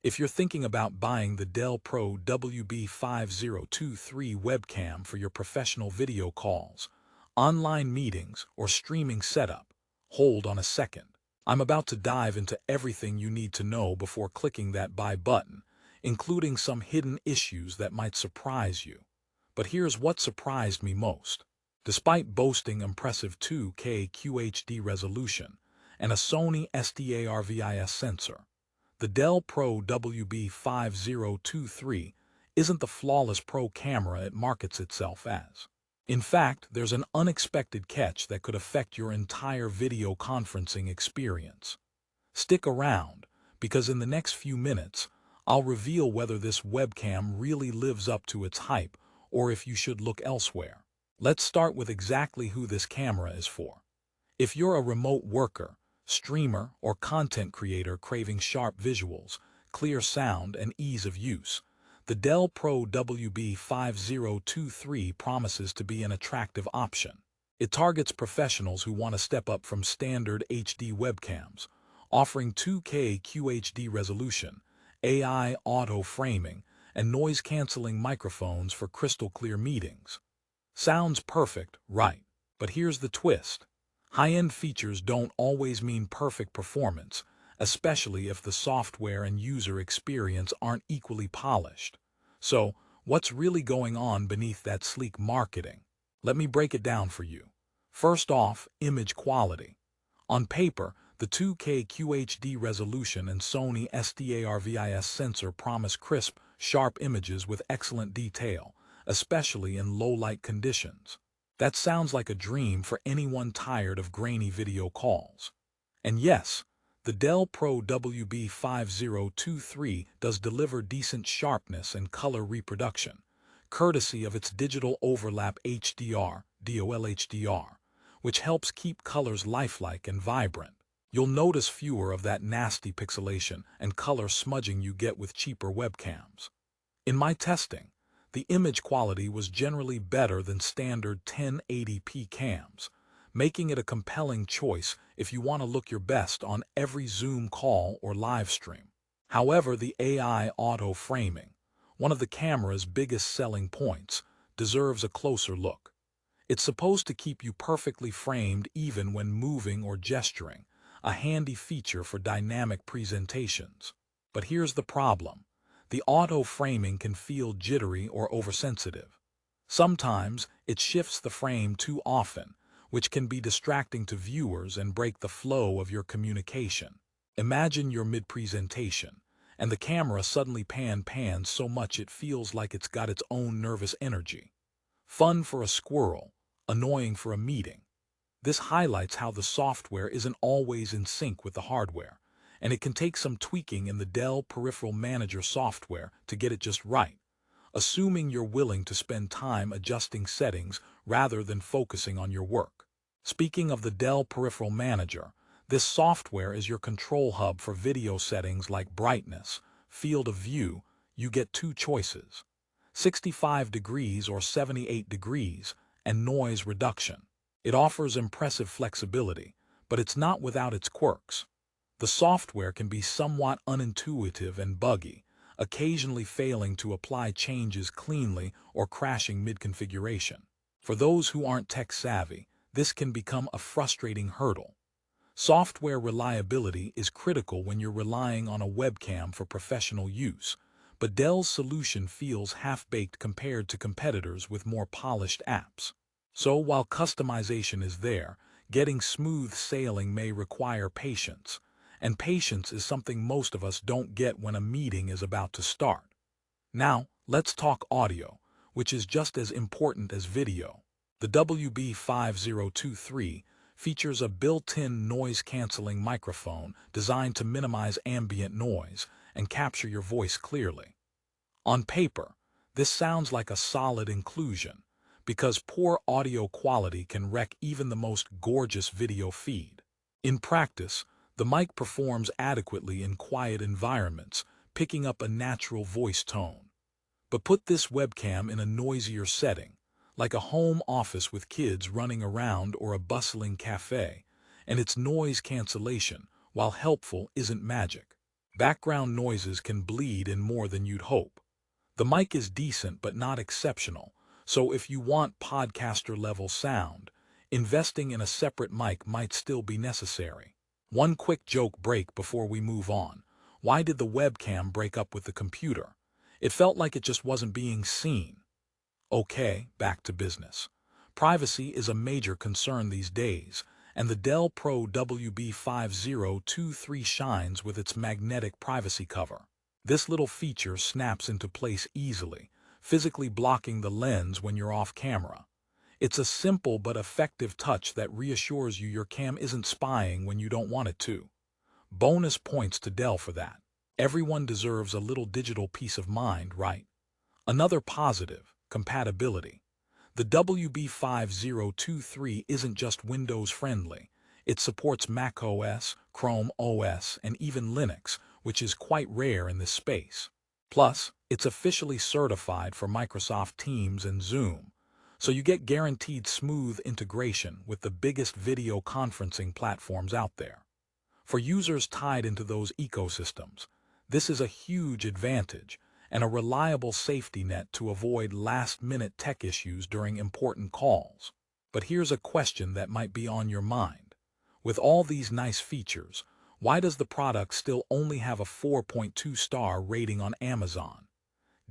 If you're thinking about buying the Dell Pro WB5023 webcam for your professional video calls, online meetings, or streaming setup, hold on a second. I'm about to dive into everything you need to know before clicking that buy button, including some hidden issues that might surprise you. But here's what surprised me most. Despite boasting impressive 2K QHD resolution and a Sony SDARVIS sensor, the Dell Pro WB5023 isn't the flawless pro camera it markets itself as. In fact, there's an unexpected catch that could affect your entire video conferencing experience. Stick around, because in the next few minutes, I'll reveal whether this webcam really lives up to its hype or if you should look elsewhere. Let's start with exactly who this camera is for. If you're a remote worker, streamer, or content creator craving sharp visuals, clear sound, and ease of use, the Dell Pro WB5023 promises to be an attractive option. It targets professionals who want to step up from standard HD webcams, offering 2K QHD resolution, AI auto framing, and noise-canceling microphones for crystal-clear meetings. Sounds perfect, right? But here's the twist. High-end features don't always mean perfect performance, especially if the software and user experience aren't equally polished. So, what's really going on beneath that sleek marketing? Let me break it down for you. First off, image quality. On paper, the 2K QHD resolution and Sony SDARVIS sensor promise crisp, sharp images with excellent detail, especially in low-light conditions. That sounds like a dream for anyone tired of grainy video calls. And yes, the Dell Pro WB5023 does deliver decent sharpness and color reproduction, courtesy of its digital overlap HDR, DOL-HDR, which helps keep colors lifelike and vibrant. You'll notice fewer of that nasty pixelation and color smudging you get with cheaper webcams. In my testing, the image quality was generally better than standard 1080p cams, making it a compelling choice if you want to look your best on every Zoom call or live stream. However, the AI auto framing, one of the camera's biggest selling points, deserves a closer look. It's supposed to keep you perfectly framed even when moving or gesturing, a handy feature for dynamic presentations. But here's the problem. The auto framing can feel jittery or oversensitive. Sometimes it shifts the frame too often, which can be distracting to viewers and break the flow of your communication. Imagine you're mid-presentation, and the camera suddenly pans so much it feels like it's got its own nervous energy. Fun for a squirrel, annoying for a meeting. This highlights how the software isn't always in sync with the hardware, and it can take some tweaking in the Dell Peripheral Manager software to get it just right, assuming you're willing to spend time adjusting settings rather than focusing on your work. Speaking of the Dell Peripheral Manager, this software is your control hub for video settings like brightness, field of view. You get two choices: 65 degrees or 78 degrees, and noise reduction. It offers impressive flexibility, but it's not without its quirks. The software can be somewhat unintuitive and buggy, occasionally failing to apply changes cleanly or crashing mid-configuration. For those who aren't tech-savvy, this can become a frustrating hurdle. Software reliability is critical when you're relying on a webcam for professional use, but Dell's solution feels half-baked compared to competitors with more polished apps. So while customization is there, getting smooth sailing may require patience. And patience is something most of us don't get when a meeting is about to start. Now, let's talk audio, which is just as important as video. The WB5023 features a built-in noise-canceling microphone designed to minimize ambient noise and capture your voice clearly. On paper, this sounds like a solid inclusion, because poor audio quality can wreck even the most gorgeous video feed. In practice, the mic performs adequately in quiet environments, picking up a natural voice tone. But put this webcam in a noisier setting, like a home office with kids running around or a bustling cafe, and its noise cancellation, while helpful, isn't magic. Background noises can bleed in more than you'd hope. The mic is decent but not exceptional, so if you want podcaster-level sound, investing in a separate mic might still be necessary. One quick joke break before we move on. Why did the webcam break up with the computer? It felt like it just wasn't being seen. Okay, back to business. Privacy is a major concern these days, and the Dell Pro WB5023 shines with its magnetic privacy cover. This little feature snaps into place easily, physically blocking the lens when you're off camera. It's a simple but effective touch that reassures you your cam isn't spying when you don't want it to. Bonus points to Dell for that. Everyone deserves a little digital peace of mind, right? Another positive, compatibility. The WB5023 isn't just Windows-friendly. It supports Mac OS, Chrome OS, and even Linux, which is quite rare in this space. Plus, it's officially certified for Microsoft Teams and Zoom, so you get guaranteed smooth integration with the biggest video conferencing platforms out there. For users tied into those ecosystems, this is a huge advantage and a reliable safety net to avoid last-minute tech issues during important calls. But here's a question that might be on your mind. With all these nice features, why does the product still only have a 4.2-star rating on Amazon?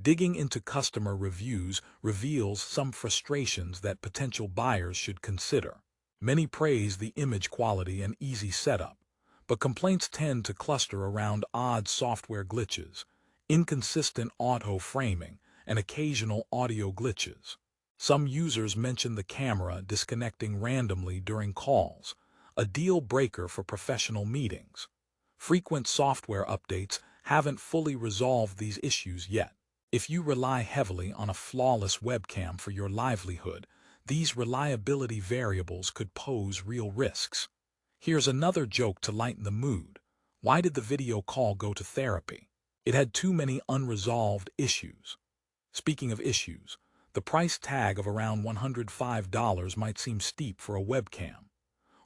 Digging into customer reviews reveals some frustrations that potential buyers should consider. Many praise the image quality and easy setup, but complaints tend to cluster around odd software glitches, inconsistent auto framing, and occasional audio glitches. Some users mention the camera disconnecting randomly during calls, a deal breaker for professional meetings. Frequent software updates haven't fully resolved these issues yet. If you rely heavily on a flawless webcam for your livelihood, these reliability variables could pose real risks. Here's another joke to lighten the mood. Why did the video call go to therapy? It had too many unresolved issues. Speaking of issues, the price tag of around $105 might seem steep for a webcam.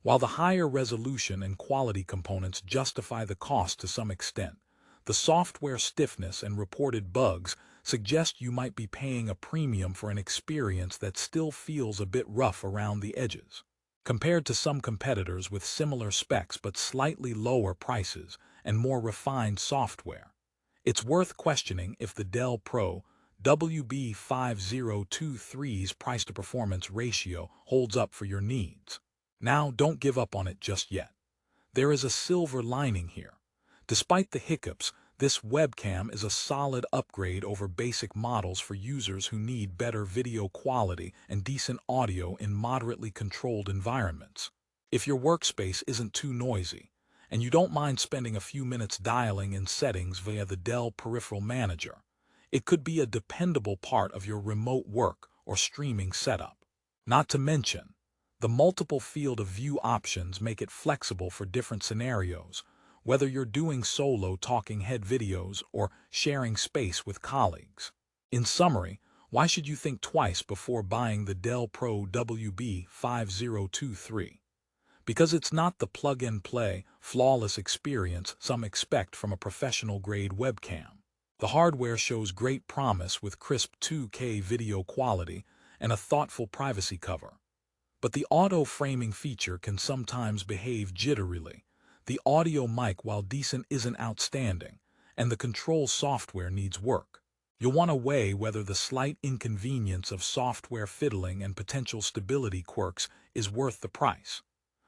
While the higher resolution and quality components justify the cost to some extent, the software stiffness and reported bugs suggest you might be paying a premium for an experience that still feels a bit rough around the edges. Compared to some competitors with similar specs but slightly lower prices and more refined software, it's worth questioning if the Dell Pro WB5023's price-to-performance ratio holds up for your needs. Now, don't give up on it just yet. There is a silver lining here. Despite the hiccups, this webcam is a solid upgrade over basic models for users who need better video quality and decent audio in moderately controlled environments. If your workspace isn't too noisy, and you don't mind spending a few minutes dialing in settings via the Dell Peripheral Manager, it could be a dependable part of your remote work or streaming setup. Not to mention, the multiple field of view options make it flexible for different scenarios, whether you're doing solo talking head videos or sharing space with colleagues. In summary, why should you think twice before buying the Dell Pro WB5023? Because it's not the plug-and-play, flawless experience some expect from a professional-grade webcam. The hardware shows great promise with crisp 2K video quality and a thoughtful privacy cover. But the auto-framing feature can sometimes behave jitterily. The audio mic, while decent, isn't outstanding, and the control software needs work. You'll want to weigh whether the slight inconvenience of software fiddling and potential stability quirks is worth the price.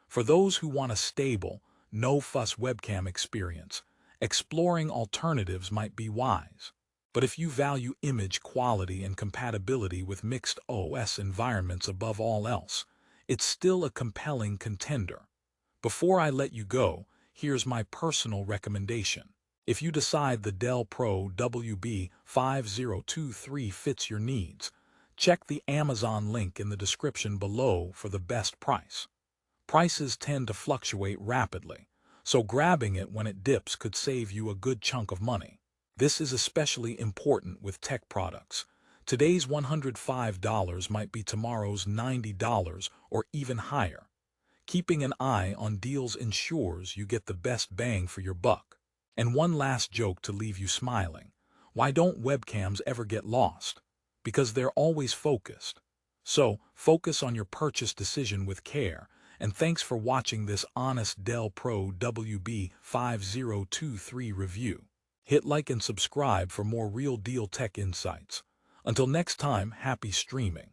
For those who want a stable, no-fuss webcam experience, exploring alternatives might be wise. But if you value image quality and compatibility with mixed OS environments above all else, it's still a compelling contender. Before I let you go, here's my personal recommendation. If you decide the Dell Pro WB5023 fits your needs, check the Amazon link in the description below for the best price. Prices tend to fluctuate rapidly, so grabbing it when it dips could save you a good chunk of money. This is especially important with tech products. Today's $105 might be tomorrow's $90 or even higher. Keeping an eye on deals ensures you get the best bang for your buck. And one last joke to leave you smiling. Why don't webcams ever get lost? Because they're always focused. So, focus on your purchase decision with care, and thanks for watching this honest Dell Pro WB5023 review. Hit like and subscribe for more real deal tech insights. Until next time, happy streaming.